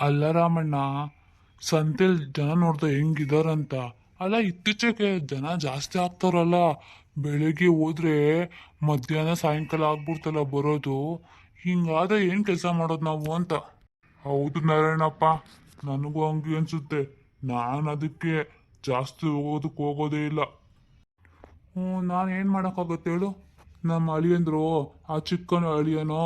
ಅಲ್ಲ ರಾಮಣ್ಣ, ಸಂತೆಲ್ ಜನ ನೋಡ್ದ ಹೆಂಗಿದಾರಂತ. ಅಲ್ಲ, ಇತ್ತೀಚೆಗೆ ಜನ ಜಾಸ್ತಿ ಆಗ್ತಾರಲ್ಲ. ಬೆಳಿಗ್ಗೆ ಹೋದ್ರೆ ಮಧ್ಯಾಹ್ನ ಸಾಯಂಕಾಲ ಆಗ್ಬಿಡ್ತಲ್ಲ ಬರೋದು. ಹಿಂಗಾದ ಏನ್ ಕೆಲಸ ಮಾಡೋದು ನಾವು ಅಂತ. ಹೌದು ನಾರಾಯಣಪ್ಪ, ನನಗೂ ಹಂಗೆ ಅನ್ಸುತ್ತೆ. ನಾನು ಅದಕ್ಕೆ ಜಾಸ್ತಿ ಹೋಗೋದೇ ಇಲ್ಲ. ನಾನು ಏನು ಮಾಡೋಕ್ಕಾಗತ್ತೆ ಹೇಳು. ನಮ್ಮ ಅಳಿಯಂದ್ರು, ಆ ಚಿಕ್ಕನ ಅಳಿಯನೋ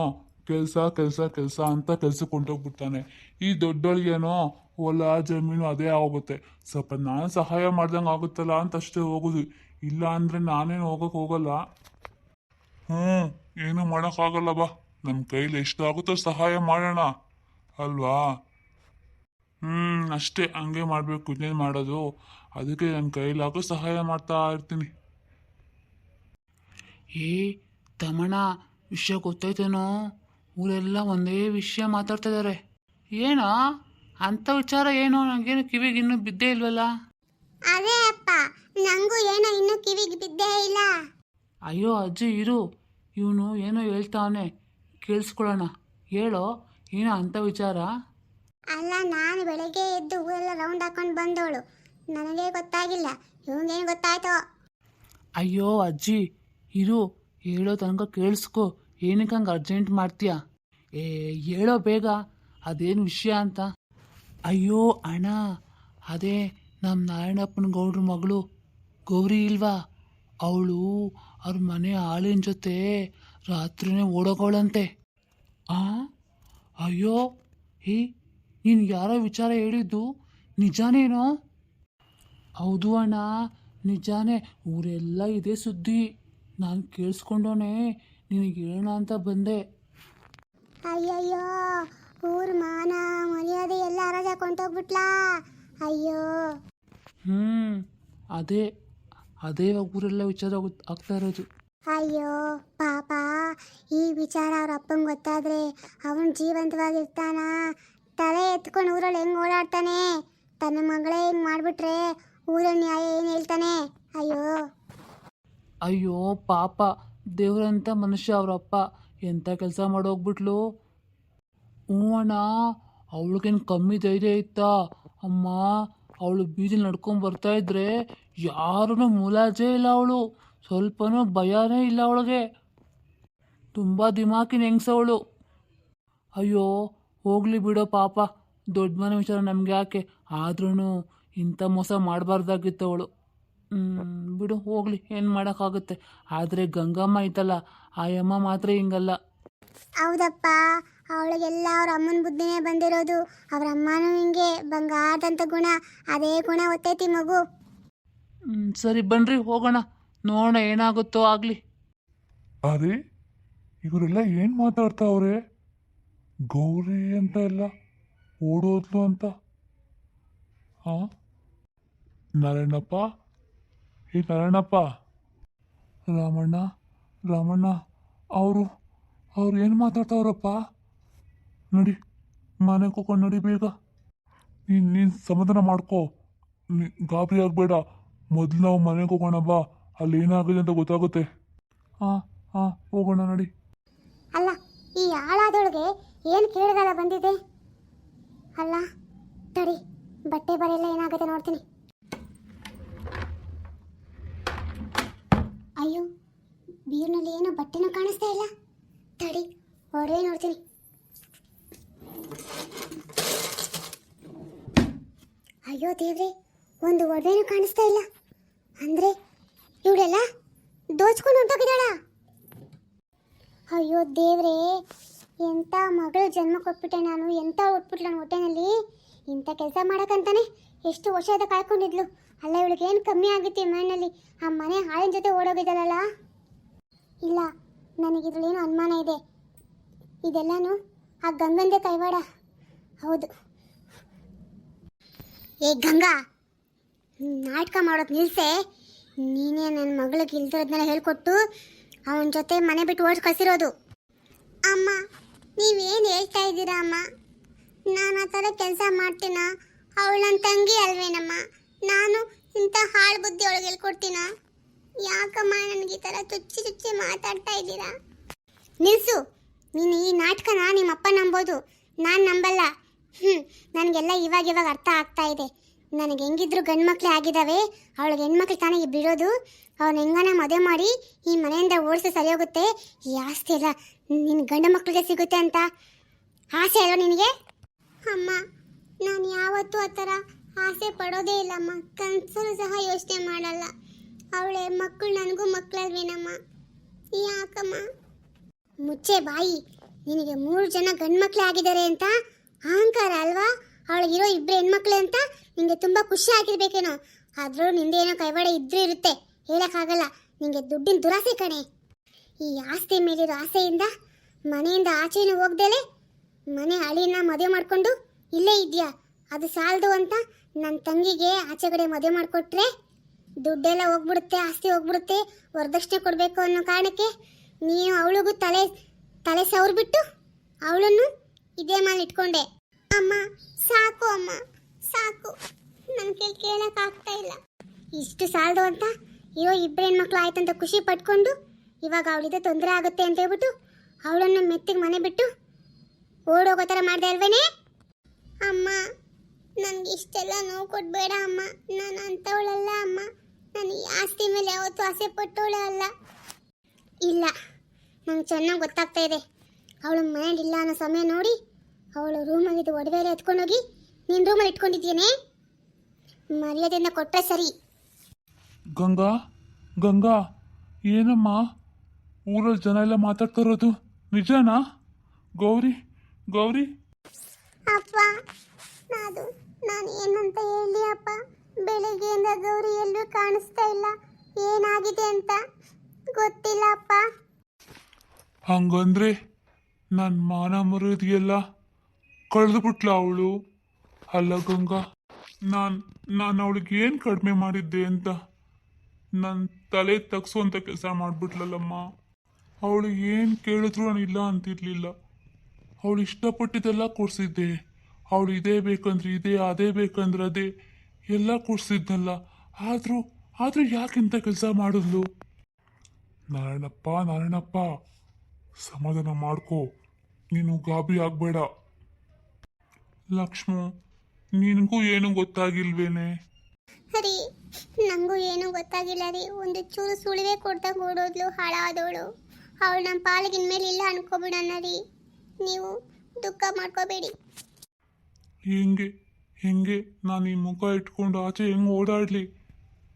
ಕೆಲಸ ಕೆಲಸ ಕೆಲಸ ಅಂತ ಕೆಲ್ಸಕ್ಕೆ ಹೊಂಟೋಗ್ಬಿಡ್ತಾನೆ. ಈ ದೊಡ್ಡ ಅಳಿಯನೋ ಹೊಲ ಜಮೀನು ಅದೇ ಆಗೋಗುತ್ತೆ. ಸ್ವಲ್ಪ ನಾನು ಸಹಾಯ ಮಾಡ್ದಂಗೆ ಆಗುತ್ತಲ್ಲ ಅಂತ ಅಷ್ಟೇ ಹೋಗೋದು. ಇಲ್ಲ ಅಂದರೆ ನಾನೇನು ಹೋಗಲ್ಲ. ಏನು ಮಾಡೋಕ್ಕಾಗಲ್ಲ ಬಾ. ನಮ್ಮ ಕೈಲಿ ಎಷ್ಟಾಗುತ್ತೋ ಸಹಾಯ ಮಾಡೋಣ ಅಲ್ವಾ. ಅಷ್ಟೇ, ಹಂಗೆ ಮಾಡಬೇಕು. ಇನ್ನೇನು ಮಾಡೋದು. ಅದಕ್ಕೆ ನನ್ನ ಕೈಲಾಗೋ ಸಹಾಯ ಮಾಡ್ತಾ ಇರ್ತೀನಿ. ಏ ತಮಣ, ವಿಷಯ ಗೊತ್ತಾಯ್ತೇನೋ? ಊರೆಲ್ಲ ಒಂದೇ ವಿಷಯ ಮಾತಾಡ್ತಾ ಇದ್ದಾರೆ. ಏನೋ ಅಂಥ ವಿಚಾರ? ಏನೋ ನನಗೇನು ಕಿವಿಗೆ ಇನ್ನೂ ಬಿದ್ದೇ ಇಲ್ವಲ್ಲ. ಅದೇ ಅಪ್ಪ, ನಂಗೂ ಏನೋ ಇನ್ನೂ ಕಿವಿಗೆ ಬಿದ್ದೇ ಇಲ್ಲ. ಅಯ್ಯೋ ಅಜ್ಜಿ ಇರು, ಇವನು ಏನೋ ಹೇಳ್ತಾವನೆ, ಕೇಳಿಸ್ಕೊಳ್ಳೋಣ. ಹೇಳೋ, ಏನೋ ಅಂಥ ವಿಚಾರ? ಅಲ್ಲ, ನಾನು ಬೆಳಗ್ಗೆ ಎದ್ದು ಊರೆಲ್ಲ ರೌಂಡ್ ಹಾಕೊಂಡು ಬಂದವಳು. ನನಗೆ ಗೊತ್ತಾಗಿಲ್ಲ, ಇವನಿಗೇನು ಗೊತ್ತಾಯ್ತೋ. ಅಯ್ಯೋ ಅಜ್ಜಿ ಇರು, ಹೇಳೋ ತನಕ ಕೇಳಿಸ್ಕೊ. ಏನಕ್ಕೆ ಹಂಗೆ ಅರ್ಜೆಂಟ್ ಮಾಡ್ತೀಯ? ಹೇಳೋ ಬೇಗ, ಅದೇನು ವಿಷಯ ಅಂತ. ಅಯ್ಯೋ ಅಣ್ಣ, ಅದೇ ನಮ್ಮ ನಾರಾಯಣಪ್ಪನ ಗೌಡ್ರ ಮಗಳು ಗೌರಿ ಇಲ್ವಾ, ಅವಳು ಅವ್ರ ಮನೆ ಆಳಿನ ಜೊತೆ ರಾತ್ರಿನೇ ಓಡೋಗೋಳಂತೆ. ಅಯ್ಯೋ ನೀನು ಯಾರೋ ವಿಚಾರ ಹೇಳಿದ್ದು ನಿಜಾನೇನೋ? ಹೌದು ಅಣ್ಣ, ನಿಜಾನೇ. ಊರೆಲ್ಲ ಇದೇ ಸುದ್ದಿ. ನಾನು ಕೇಳಿಸ್ಕೊಂಡೋನೆ ನಿನಗೆ ಹೇಳೋಣ ಅಂತ ಬಂದೆ. ಅಯ್ಯಯ್ಯೋ, ಊರ್ ಮಾನ ಮರ್ಯಾದೆ ಎಲ್ಲ ಹರಾಜ ಕೊಂಡೋಗ್ಬಿಟ್ಲಾ. ಅಯ್ಯೋ. ಅದೇ ಅದೇ ಊರೆಲ್ಲ ವಿಚಾರ ಆಗ್ತಾ ಇರೋದು. ಅಯ್ಯೋ ಪಾಪ, ಈ ವಿಚಾರ ಅವ್ರ ಅಪ್ಪಂಗೆ ಗೊತ್ತಾದ್ರೆ ಅವನು ಜೀವಂತವಾಗಿರ್ತಾನ? ತಲೆ ಎತ್ಕೊಂಡು ಊರಲ್ಲಿ ಹೆಂಗೆ ಓಡಾಡ್ತಾನೆ? ತನ್ನ ಮಗಳೇ ಹಿಂಗೆ ಮಾಡಿಬಿಟ್ರೆ ಊರ ನ್ಯಾಯ ಏನು ಹೇಳ್ತಾನೆ? ಅಯ್ಯೋ ಅಯ್ಯೋ ಪಾಪ, ದೇವ್ರಂಥ ಮನುಷ್ಯ ಅವರಪ್ಪ ಎಂಥ ಕೆಲಸ ಮಾಡೋಗ್ಬಿಟ್ಲು. ಅಣ್ಣ, ಅವಳಿಗೇನು ಕಮ್ಮಿ ಧೈರ್ಯ ಇತ್ತಾ ಅಮ್ಮ? ಅವಳು ಬೀದಿಲಿ ನಡ್ಕೊಂಡು ಬರ್ತಾ ಇದ್ರೆ ಯಾರೂ ಮುಲಾಜೇ ಇಲ್ಲ. ಅವಳು ಸ್ವಲ್ಪನೂ ಭಯನೇ ಇಲ್ಲ ಅವಳಿಗೆ. ತುಂಬ ದಿಮಾಕಿನ ಹೆಂಗ್ಸವಳು. ಅಯ್ಯೋ ಹೋಗ್ಲಿ ಬಿಡೋ ಪಾಪ, ದೊಡ್ಡ ಮನೆ ವಿಚಾರ ನಮ್ಗೆ ಯಾಕೆ? ಆದ್ರೂ ಇಂಥ ಮೋಸ ಮಾಡಬಾರ್ದಾಗಿತ್ತು ಅವಳು. ಬಿಡು, ಹೋಗ್ಲಿ, ಏನು ಮಾಡೋಕ್ಕಾಗುತ್ತೆ. ಆದರೆ ಗಂಗಮ್ಮ ಐತಲ್ಲ, ಆ ಅಮ್ಮ ಮಾತ್ರ ಹಿಂಗಲ್ಲ. ಹೌದಪ್ಪ, ಅವಳಿಗೆಲ್ಲ ಅವ್ರ ಅಮ್ಮನ ಬುದ್ಧಿನೇ ಬಂದಿರೋದು. ಅವ್ರ ಅಮ್ಮನೂ ಹಿಂಗೆ ಬಂಗಾರದಂಥ ಗುಣ, ಅದೇ ಗುಣ ಒತ್ತೈತಿ ಮಗು. ಸರಿ ಬನ್ರಿ ಹೋಗೋಣ, ನೋಡೋಣ ಏನಾಗುತ್ತೋ ಆಗಲಿ. ಅರೆ, ಇವರೆಲ್ಲ ಏನು ಮಾತಾಡ್ತಾವ್ರೆ? ಗೌರಿ ಅಂತ ಎಲ್ಲ ಓಡೋದ್ಲು ಅಂತ. ನಾರಾಯಣಪ್ಪ, ನಾರಾಯಣಪ್ಪ, ರಾಮಣ್ಣ ಅವರು ಏನು ಮಾತಾಡ್ತಾವ್ರಪ್ಪ? ನಡಿ, ಮನೆಗೆ ಹೋಗೋಣ, ನಡಿ ಬೇಗ. ನೀನು ಸಮಾಧಾನ ಮಾಡ್ಕೋ, ಗಾಬರಿ ಆಗಬೇಡ. ಮೊದಲು ನಾವು ಮನೆಗೆ ಹೋಗೋಣ ಬಾ, ಅಲ್ಲಿ ಏನಾಗಿದೆ ಅಂತ ಗೊತ್ತಾಗುತ್ತೆ. ಹೋಗೋಣ ನಡಿ. ಅಲ್ಲ, ಈ ಹಾಳಾದೊಳಗೆ ಏನು ಕೇಳಿದಲ್ಲ ಬಂದಿದೆ? ಅಲ್ಲ ತಡಿ, ಬಟ್ಟೆ ಬರೆಲ್ಲ ಏನಾಗುತ್ತೆ ನೋಡ್ತೀನಿ. ಅಯ್ಯೋ, ಬೀರ್ನಲ್ಲಿ ಏನೋ ಬಟ್ಟೆನೂ ಕಾಣಿಸ್ತಾ ಇಲ್ಲ. ತಡಿ, ಹೊರಗೆ ನೋಡ್ತೀನಿ. ಅಯ್ಯೋ ದೇವ್ರೆ, ಒಂದು ಒಡವೆನೂ ಕಾಣಿಸ್ತಾ ಇಲ್ಲ. ಅಂದ್ರೆ ಇವಳೆಲ್ಲ ದೋಚ್ಕೊಂಡು ಹೊಂಟೋಗಿದ್ದಾಳ. ಅಯ್ಯೋ ದೇವ್ರೆ, ಎಂಥ ಮಗಳು ಜನ್ಮ ಕೊಟ್ಬಿಟ್ಟೆ ನಾನು. ಎಂಥ ಹುಟ್ಬಿಟ್ಲ ನನ್ನ ಹೊಟ್ಟೆನಲ್ಲಿ. ಇಂಥ ಕೆಲಸ ಮಾಡೋಕ್ಕಂತಾನೆ ಎಷ್ಟು ವರ್ಷದ ಕಾಯ್ಕೊಂಡಿದ್ಲು. ಅಲ್ಲ, ಇವಳಿಗೆ ಏನು ಕಮ್ಮಿ ಆಗುತ್ತೆ ಮನೆಯಲ್ಲಿ? ಆ ಮನೆ ಹಾಳಿನ ಜೊತೆ ಓಡೋಗಿದ್ದಾಳಲ್ಲ. ಇಲ್ಲ, ನನಗಿದ್ರಲ್ಲೇನೋ ಅನುಮಾನ ಇದೆ. ಇದೆಲ್ಲನೂ ಆ ಗಂಗಂದೇ ಕೈವಾಡ. ಹೌದು. ಏ ಗಂಗಾ, ನಾಟಕ ಮಾಡೋದು ನಿಲ್ಸೆ. ನೀನೇ ನನ್ನ ಮಗಳಿಗೆ ಇಲ್ದಿರೋದನ್ನೆಲ್ಲ ಹೇಳ್ಕೊಟ್ಟು ಅವನ ಜೊತೆ ಮನೆ ಬಿಟ್ಟು ಓಡಿಸಿ ಕಳಿಸಿರೋದು. ಅಮ್ಮ, ನೀವೇನು ಹೇಳ್ತಾ ಇದ್ದೀರಾ ಅಮ್ಮ? ನಾನು ಆ ಥರ ಕೆಲಸ ಮಾಡ್ತೀನ? ಅವಳು ನನ್ನ ತಂಗಿ ಅಲ್ವೇನಮ್ಮ? ನಾನು ಇಂಥ ಹಾಳು ಬುದ್ಧಿ ಅವಳಿಗೆ ಹೇಳ್ಕೊಡ್ತೀನ? ಯಾಕಮ್ಮ ನನಗೆ ಈ ಥರ ಚುಚ್ಚಿ ಮಾತಾಡ್ತಾ ಇದ್ದೀರಾ? ನಿಲ್ಸು. ನೀನು ಈ ನಾಟಕನ ನಿಮ್ಮಪ್ಪ ನಂಬೋದು, ನಾನು ನಂಬಲ್ಲ. ನನಗೆಲ್ಲ ಇವಾಗ ಅರ್ಥ ಆಗ್ತಾ ಇದೆ. ನನಗೆ ಹೆಂಗಿದ್ರು ಗಂಡು ಮಕ್ಳೇ ಆಗಿದ್ದಾವೆ, ಅವಳಿಗೆ ಹೆಣ್ಮಕ್ಳು ತಾನೇ ಬಿಡೋದು. ಅವನ ಹೆಂಗನ ಮದುವೆ ಮಾಡಿ ಈ ಮನೆಯಿಂದ ಓಡಿಸಿ ಸರಿ ಹೋಗುತ್ತೆ. ಈ ಆಸ್ತಿ ಎಲ್ಲ ನಿನ್ನ ಗಂಡು ಮಕ್ಳಿಗೆ ಸಿಗುತ್ತೆ ಅಂತ ಆಸೆ ಅಲ್ವ ನಿನಗೆ? ಅಮ್ಮ, ನಾನು ಯಾವತ್ತೂ ಆ ಥರ ಆಸೆ ಪಡೋದೇ ಇಲ್ಲಮ್ಮ. ಕನ್ಸಲು ಸಹ ಯೋಚನೆ ಮಾಡಲ್ಲ. ಅವಳೆ ಮಕ್ಕಳು ನನಗೂ ಮಕ್ಕಳಲ್ವೇನಮ್ಮ? ಯಾಕಮ್ಮ? ಮುಚ್ಚೆ ಬಾಯಿ. ನಿನಗೆ 3 ಜನ ಗಂಡು ಮಕ್ಳೇ ಆಗಿದ್ದಾರೆ ಅಂತ ಅಹಂಕಾರ ಅಲ್ವಾ? ಅವಳಿಗಿರೋ 2 ಹೆಣ್ಮಕ್ಳು ಅಂತ ನಿಂಗೆ ತುಂಬ ಖುಷಿ ಆಗಿರ್ಬೇಕೇನೋ. ಆದರೂ ನಿಂದೇನೋ ಕೈವಾಡ ಇದ್ರೂ ಇರುತ್ತೆ, ಹೇಳೋಕ್ಕಾಗಲ್ಲ. ನಿಂಗೆ ದುಡ್ಡಿನ ದುರಾಸೆ ಕಣೆ. ಈ ಆಸ್ತಿ ಮೇಲಿರೋ ಆಸೆಯಿಂದ ಮನೆಯಿಂದ ಆಚೆನೂ ಹೋಗ್ದೇಲೆ ಮನೆ ಅಳಿನ ಮದುವೆ ಮಾಡಿಕೊಂಡು ಇಲ್ಲೇ ಇದೆಯಾ. ಅದು ಸಾಲದು ಅಂತ ನನ್ನ ತಂಗಿಗೆ ಆಚೆ ಕಡೆ ಮದುವೆ ಮಾಡಿಕೊಟ್ರೆ ದುಡ್ಡೆಲ್ಲ ಹೋಗ್ಬಿಡುತ್ತೆ, ಆಸ್ತಿ ಹೋಗ್ಬಿಡುತ್ತೆ, ವರದಕ್ಷಿಣೆ ಕೊಡಬೇಕು ಅನ್ನೋ ಕಾರಣಕ್ಕೆ ನೀನು ಅವಳಿಗೂ ತಲೆ ಸವರ್ಬಿಟ್ಟು ಅವಳನ್ನು ಇದೇ ಮೇಲೆ ಇಟ್ಕೊಂಡೆ. ಅಮ್ಮ ಸಾಕು, ಅಮ್ಮ ಸಾಕು, ನನ್ನ ಕೇಳೋಕ್ಕಾಗ್ತಾ ಇಲ್ಲ. ಇಷ್ಟು ಸಾಲದು ಅಂತ ಇರೋ 2 ಹೆಣ್ಮಕ್ಳು ಆಯ್ತಂತ ಖುಷಿ ಪಟ್ಕೊಂಡು ಇವಾಗ ಅವಳಿದೆ ತೊಂದರೆ ಆಗುತ್ತೆ ಅಂತ ಹೇಳ್ಬಿಟ್ಟು ಅವಳನ್ನು ಮೆತ್ತಿಗೆ ಮನೆ ಬಿಟ್ಟು ಓಡೋಗೋ ಥರ ಮಾಡಿದೆ ಅಲ್ವೇನೆ? ಅಮ್ಮ, ನನಗೆ ಇಷ್ಟೆಲ್ಲ ನೋವು ಕೊಡಬೇಡ ಅಮ್ಮ. ನಾನು ಅಂಥವಳಲ್ಲ ಅಮ್ಮ. ನಾನು ಈ ಆಸ್ತಿ ಮೇಲೆ ಯಾವತ್ತೂ ಆಸೆ ಪಟ್ಟವಳೇ ಅಲ್ಲ. ಇಲ್ಲ, ನಂಗೆ ಚೆನ್ನಾಗಿ ಗೊತ್ತಾಗ್ತಾ ಇದೆ. ಅವಳು ಮನೇಲಿ ಇಲ್ಲ ಅನ್ನೋ ಸಮಯ ನೋಡಿ ಅವಳು ರೂಮಾಗಿದ್ದು ಒಡವೆಲ್ಲ ಎತ್ಕೊಂಡೋಗಿ ನಿನ್ನ ರೂಮಲ್ಲಿ ಇಟ್ಕೊಂಡಿದ್ದೀನೇ. ಮರ್ಯಾದೆಯಿಂದ ಕೊಟ್ಟರೆ ಸರಿ. ಗಂಗಾ, ಗಂಗಾ, ಏನಮ್ಮ ಊರಲ್ಲಿ ಜನ ಎಲ್ಲ ಮಾತಾಡ್ತಾ ಇರೋದು ನಿಜನಾ? ಗೌರಿ, ಗೌರಿ. ಅಪ್ಪ, ನಾನು ಏನಂತ ಹೇಳಿ ಅಪ್ಪ? ಬೆಳಿಗ್ಗೆಯಿಂದ ಗೌರಿ ಎಲ್ಲೂ ಕಾಣಿಸ್ತಾ ಇಲ್ಲ. ಏನಾಗಿದೆ ಅಂತ ಗೊತ್ತಿಲ್ಲ ಅಪ್ಪ. ಹಂಗಂದ್ರೆ ನನ್ನ ಮಾನ ಮರ್ಯಾದೆಯೆಲ್ಲ ಕಳೆದುಬಿಟ್ಲ ಅವಳು? ಅಲ್ಲ ಗಂಗಾ, ನಾನು ಅವಳಿಗೆ ಏನು ಕಡಿಮೆ ಮಾಡಿದ್ದೆ ಅಂತ ನನ್ನ ತಲೆ ತಗ್ಸುವಂಥ ಕೆಲಸ ಮಾಡಿಬಿಟ್ಲಲ್ಲಮ್ಮ. ಅವಳು ಏನು ಕೇಳಿದ್ರು ನಾನು ಇಲ್ಲ ಅಂತಿರ್ಲಿಲ್ಲ. ಅವಳು ಇಷ್ಟಪಟ್ಟಿದ್ದೆಲ್ಲ ಕೊಡಿಸಿದ್ದೆ. ಅವಳು ಇದೇ ಬೇಕಂದ್ರೆ ಇದೇ, ಅದೇ ಬೇಕಂದ್ರೆ ಅದೇ ಎಲ್ಲ ಕೊಡಿಸಿದ್ನಲ್ಲ. ಆದರೂ ಯಾಕಿಂತ ಕೆಲಸ ಮಾಡಿದ್ಲು? ನಾರಾಯಣಪ್ಪ, ಸಮಾಧಾನ ಮಾಡ್ಕೋ. ನೀನು ಗಾಬರಿ ಆಗಬೇಡ. ಲಕ್ಷ್ಮು, ನಿನಗೂ ಏನೂ ಗೊತ್ತಾಗಿಲ್ವೇನೆ? ರೀ, ನನಗೂ ಏನೂ ಗೊತ್ತಾಗಿಲ್ಲ ರೀ. ಒಂದು ಚೂರು ಸುಳಿವೆ ಕೊಡ್ದಾಗ ಓಡೋದ್ಲು ಹಾಳಾದವಳು. ಅವಳು ನಮ್ಮ ಪಾಲಿಗೆ ಇನ್ಮೇಲೆ ಇಲ್ಲ ಅನ್ಕೋಬಿಡೋಣ ರೀ. ನೀವು ದುಃಖ ಮಾಡ್ಕೋಬೇಡಿ. ಹೆಂಗೆ ನಾನು ಈ ಮುಖ ಇಟ್ಕೊಂಡು ಆಚೆ ಹೆಂಗೆ ಓಡಾಡಲಿ?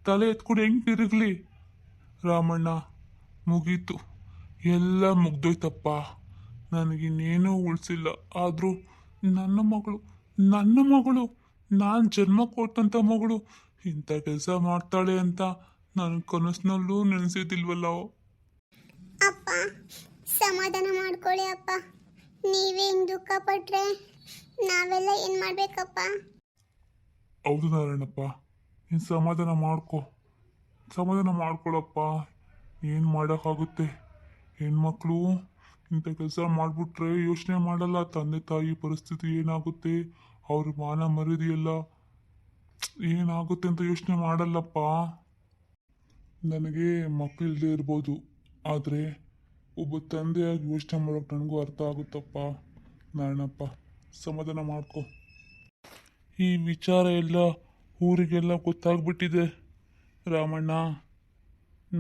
ತಲೆ ಎತ್ಕೊಂಡು ಹೆಂಗೆ ತಿರುಗಲಿ? ರಾಮಣ್ಣ, ಮುಗೀತು, ಎಲ್ಲ ಮುಗ್ದೋಯ್ತಪ್ಪ. ನನಗಿನ್ನೇನೂ ಉಳಿಸಿಲ್ಲ. ಆದರೂ ನನ್ನ ಮಗಳು ನಾನು ಜನ್ಮ ಕೊಟ್ಟಂಥ ಮಗಳು ಇಂಥ ಕೆಲಸ ಮಾಡ್ತಾಳೆ ಅಂತ ನನ್ನ ಕನಸಿನಲ್ಲೂ ನೆನೆಸಿದ್ದಿಲ್ವಲ್ಲ. ಅಪ್ಪ, ಸಮಾಧಾನ ಮಾಡ್ಕೊಳ್ಳಿ ಅಪ್ಪ. ನೀವೇ ಹಿಂಗೆ ದುಃಖ ಪಟ್ರೆ ನಾವೆಲ್ಲ ಏನು ಮಾಡಬೇಕಪ್ಪ? ಹೌದು ನಾರಾಯಣಪ್ಪ, ನೀನು ಸಮಾಧಾನ ಮಾಡ್ಕೊಳಪ್ಪ. ಏನು ಮಾಡೋಕ್ಕಾಗುತ್ತೆ? ಹೆಣ್ಮಕ್ಳು ಇಂಥ ಕೆಲಸ ಮಾಡಿಬಿಟ್ರೆ ಯೋಚನೆ ಮಾಡಲ್ಲ. ತಂದೆ ತಾಯಿ ಪರಿಸ್ಥಿತಿ ಏನಾಗುತ್ತೆ, ಅವ್ರ ಮಾನ ಮರ್ಯಾದೆಯೆಲ್ಲ ಏನಾಗುತ್ತೆ ಅಂತ ಯೋಚನೆ ಮಾಡಲ್ಲಪ್ಪ. ನನಗೆ ಮಕ್ಕಳಿಲ್ಲದೆ ಇರ್ಬೋದು, ಆದರೆ ಒಬ್ಬ ತಂದೆಯಾಗಿ ಯೋಚನೆ ಮಾಡೋಕೆ ನನಗೂ ಅರ್ಥ ಆಗುತ್ತಪ್ಪ. ನಾರಾಯಣಪ್ಪ, ಸಮಾಧಾನ ಮಾಡ್ಕೊ. ಈ ವಿಚಾರ ಎಲ್ಲ ಊರಿಗೆಲ್ಲ ಗೊತ್ತಾಗ್ಬಿಟ್ಟಿದೆ ರಾಮಣ್ಣ.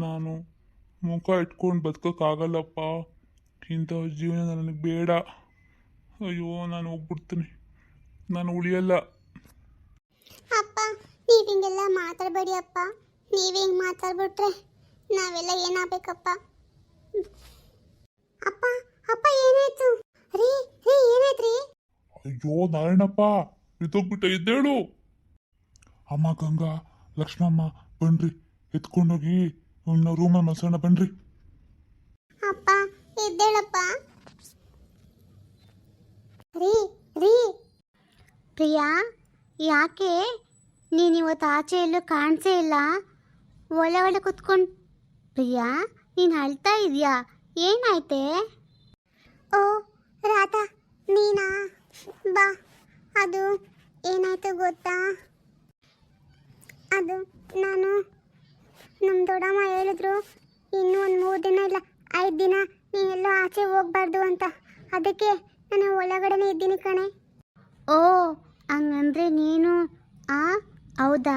ನಾನು ಮುಖ ಇಟ್ಕೊಂಡು ಬದುಕೋಕ್ಕಾಗಲ್ಲಪ್ಪ. ಇಂಥ ಜೀವನ ನನಗೆ ಬೇಡ. ಅಯ್ಯೋ, ನಾನು ಹೋಗ್ಬಿಡ್ತೀನಿ, ನಾನು ಉಳಿಯಲ್ಲ. ಅಪ್ಪ, ನೀವು ಹಿಂಗೆಲ್ಲ ಮಾತಾಡಬೇಡಿ ಅಪ್ಪ. ನೀವೇ ಹಿಂಗೆ ಮಾತಾಡ್ಬಿಟ್ರೆ ನಾವೆಲ್ಲ ಏನಾಗಬೇಕಪ್ಪ? ಅಪ್ಪ, ಅಪ್ಪ ಏನಾಯ್ತು ರೀ? ಏನಾಯ್ತು ರೀ? ಅಯ್ಯೋ ನಾರಾಯಣಪ್ಪ, ಬಿದ್ದೋಗ್ಬಿಟ್ಟ, ಎದ್ದೇಳು. ಅಮ್ಮ, ಗಂಗಾ, ಲಕ್ಷ್ಮಮ್ಮ, ಬನ್ರಿ, ಎತ್ಕೊಂಡೋಗಿ ಇನ್ನು ರೂಮಲ್ಲಿ ಮಲ್ಸೋಣ, ಬನ್ರಿ. ಅಪ್ಪ, ಎದ್ದೇಳಪ್ಪ. ರೀ, ಪ್ರಿಯಾ, ಯಾಕೆ ನೀನಿವತ್ತು ಆಚೆ ಎಲ್ಲೂ ಕಾಣಿಸೇ ಇಲ್ಲ? ಒಳ್ಳೆ ಕುತ್ಕೊಂಡು. ಪ್ರಿಯಾ, ನೀನು ಅಳ್ತಾ ಇದೆಯಾ? ಏನಾಯ್ತೆ? ಓ ರಾಧಾ, ನೀನಾ? ಬಾ. ಅದು ಏನಾಯ್ತು ಗೊತ್ತಾ? ಅದು ನಾನು ನಮ್ಮ ದೊಡ್ಡಮ್ಮ ಹೇಳಿದ್ರು, ಇನ್ನೂ ಒಂದು 3 ದಿನ ಇಲ್ಲ 5 ದಿನ ನೀನೆಲ್ಲೋ ಆಚೆ ಹೋಗ್ಬಾರ್ದು ಅಂತ. ಅದಕ್ಕೆ ನಾನು ಒಳಗಡೆನೇ ಇದ್ದೀನಿ ಕಣೆ. ಓ ಹಂಗಂದ್ರೆ ನೀನು ಆ ಹೌದಾ?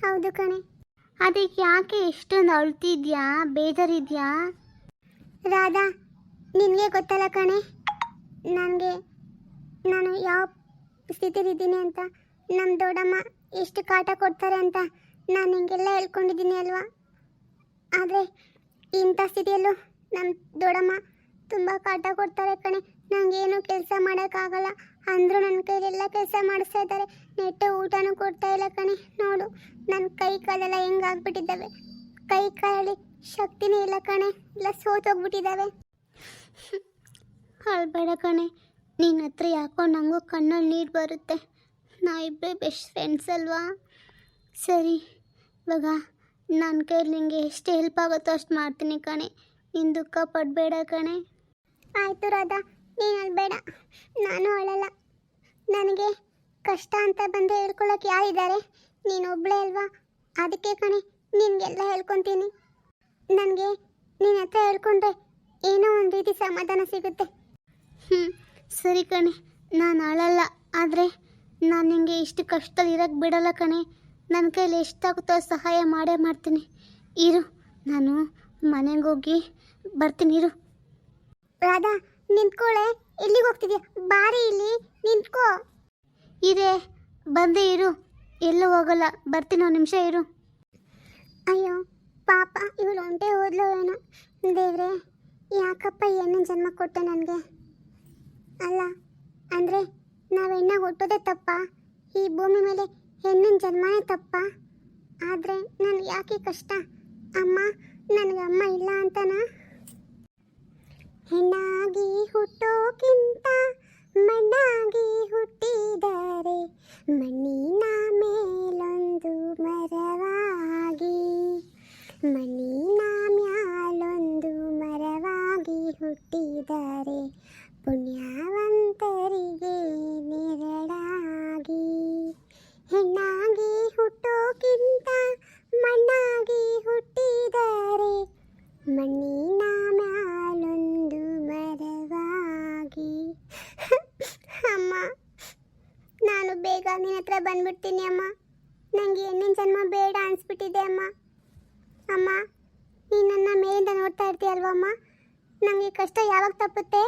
ಹೌದು ಕಣೆ. ಅದಕ್ಕೆ ಯಾಕೆ ಎಷ್ಟೊಂದು ಅಳ್ತಿದ್ಯಾ, ಬೇಜಾರಿದ್ಯಾ? ರಾಧಾ, ನಿನಗೆ ಗೊತ್ತಲ್ಲ ಕಣೆ ನಾನು ಯಾವ ಸ್ಥಿತಿಲಿದ್ದೀನಿ ಅಂತ, ನಮ್ಮ ದೊಡ್ಡಮ್ಮ ಎಷ್ಟು ಕಾಟ ಕೊಡ್ತಾರೆ ಅಂತ ನಾನು ನಿಂಗೆಲ್ಲ ಹೇಳ್ಕೊಂಡಿದ್ದೀನಿ ಅಲ್ವಾ. ಆದರೆ ಇಂಥ ಸ್ಥಿತಿಯಲ್ಲೂ ನಮ್ಮ ದೊಡ್ಡಮ್ಮ ತುಂಬ ಕಾಟ ಕೊಡ್ತಾರೆ ಕಣೆ. ನನಗೇನು ಕೆಲಸ ಮಾಡೋಕ್ಕಾಗಲ್ಲ ಅಂದರೂ ನನ್ನ ಕೈಲೆಲ್ಲ ಕೆಲಸ ಮಾಡಿಸ್ತಾ ಇದ್ದಾರೆ. ನೆಟ್ಟೆ ಊಟನೂ ಕೊಡ್ತಾ ಇಲ್ಲ ಕಣೆ. ನೋಡು ನನ್ನ ಕೈ ಕಾಲೆಲ್ಲ ಹೆಂಗಾಗ್ಬಿಟ್ಟಿದ್ದಾವೆ. ಕೈ ಕಾಲಲ್ಲಿ ಶಕ್ತಿನೇ ಇಲ್ಲ ಕಣೆ, ಎಲ್ಲ ಸೋತೋಗ್ಬಿಟ್ಟಿದ್ದಾವೆ. ಅಳ್ಬೇಡ ಕಣೆ, ನಿನ್ನ ಹತ್ರ ಯಾಕೋ ನನಗೂ ಕಣ್ಣಲ್ಲಿ ನೀರು ಬರುತ್ತೆ. ನಾವಿಬ್ಬರೇ ಬೆಸ್ಟ್ ಫ್ರೆಂಡ್ಸ್ ಅಲ್ವಾ? ಸರಿ, ಇವಾಗ ನನ್ನ ಕೈಲಿ ನಿಂಗೆ ಎಷ್ಟು ಹೆಲ್ಪ್ ಆಗುತ್ತೋ ಅಷ್ಟು ಮಾಡ್ತೀನಿ ಕಣೆ. ನೀನು ದುಃಖ ಪಡಬೇಡ ಕಣೆ. ಆಯಿತು ರಾಧಾ, ನೀನು ಅಳಬೇಡ, ನಾನು ಅಳಲ್ಲ. ನನಗೆ ಕಷ್ಟ ಅಂತ ಬಂದು ಹೇಳ್ಕೊಳಕ್ಕೆ ಯಾರಿದ್ದಾರೆ? ನೀನೊಬ್ಬಳೇ ಅಲ್ವಾ? ಅದಕ್ಕೆ ಕಣೆ ನಿನಗೆಲ್ಲ ಹೇಳ್ಕೊತೀನಿ. ನನಗೆ ನಿನ್ನ ಹತ್ರ ಹೇಳ್ಕೊಂಡ್ರೆ ಏನೋ ಒಂದು ರೀತಿ ಸಮಾಧಾನ ಸಿಗುತ್ತೆ. ಸರಿ ಕಣೆ, ನಾನು ಅಳಲ್ಲ. ಆದರೆ ನಾನು ನಿನಗೆ ಇಷ್ಟು ಕಷ್ಟದಲ್ಲಿ ಇರೋಕ್ಕೆ ಬಿಡಲ್ಲ ಕಣೆ. ನನ್ನ ಕೈಲಿ ಎಷ್ಟಾಗುತ್ತೋ ಸಹಾಯ ಮಾಡೇ ಮಾಡ್ತೀನಿ. ಇರು, ನಾನು ಮನೆಗೆ ಹೋಗಿ ಬರ್ತೀನಿ. ಇರು ರಾಧಾ, ನಿಂತ್ಕೊಳ್ಳೆ. ಎಲ್ಲಿಗೆ ಹೋಗ್ತಿದ್ಯಾ? ಬಾರಿ ಇಲ್ಲಿ ನಿಂತ್ಕೋ. ಇರೇ, ಬಂದೇ ಇರು, ಎಲ್ಲೂ ಹೋಗಲ್ಲ, ಬರ್ತೀನಿ. ಒಂದು ನಿಮಿಷ ಇರು. ಅಯ್ಯೋ ಪಾಪ, ಇವಳು ಒಂಟೆ ಹೋದ್ಲು ಏನೋ. ದೇವ್ರೆ, ಯಾಕಪ್ಪ ಹೆಣ್ಣಿನ ಜನ್ಮ ಕೊಟ್ಟೆ ನನಗೆ? ಅಲ್ಲ ಅಂದರೆ ನಾವು ಹೆಣ್ಣಾಗಿ ಹುಟ್ಟೋದೇ ತಪ್ಪ? ಈ ಭೂಮಿ ಮೇಲೆ ಹೆಣ್ಣಿನ ಜನ್ಮನೇ ತಪ್ಪ? ಆದರೆ ನನಗೆ ಯಾಕೆ ಕಷ್ಟ? ಅಮ್ಮ, ನನಗೆ ಅಮ್ಮ ಇಲ್ಲ ಅಂತನಾ? ಹೆಣ್ಣಾಗಿ ಹುಟ್ಟೋಕ್ಕಿಂತ ಮಣ್ಣಾಗಿ ಹುಟ್ಟಿದರೆ ಮಣ್ಣಿನ ಮೇಲೊಂದು ಮರವಾಗಿ, ಮಣ್ಣಿನ ಮ್ಯಾಲೊಂದು ಮರವಾಗಿ ಹುಟ್ಟಿದರೆ ಪುಣ್ಯವಂತರಿಗೆ ನೆರಳಾಗಿ. ಹೆಣ್ಣಾಗಿ ಹುಟ್ಟೋಕ್ಕಿಂತ ಮಣ್ಣಾಗಿ ಹುಟ್ಟಿದರೆ ಮಣ್ಣಿನ ಮ್ಯಾಲೊಂದು ಮರವಾಗಿ. ಅಮ್ಮ, ನಾನು ಬೇಗ ನಿನ್ನ ಹತ್ರ ಬಂದ್ಬಿಡ್ತೀನಿ ಅಮ್ಮ. ನನಗೆ ಹೆಣ್ಣಿನ ಜನ್ಮ ಬೇಡ ಅನಿಸ್ಬಿಟ್ಟಿದೆ ಅಮ್ಮ. ಅಮ್ಮ, ನೀನು ನನ್ನ ಮೇಲಿಂದ ನೋಡ್ತಾ ಇರ್ತೀಯಲ್ವಮ್ಮ? ನನಗೆ ಕಷ್ಟ ಯಾವಾಗ ತಪ್ಪುತ್ತೆ?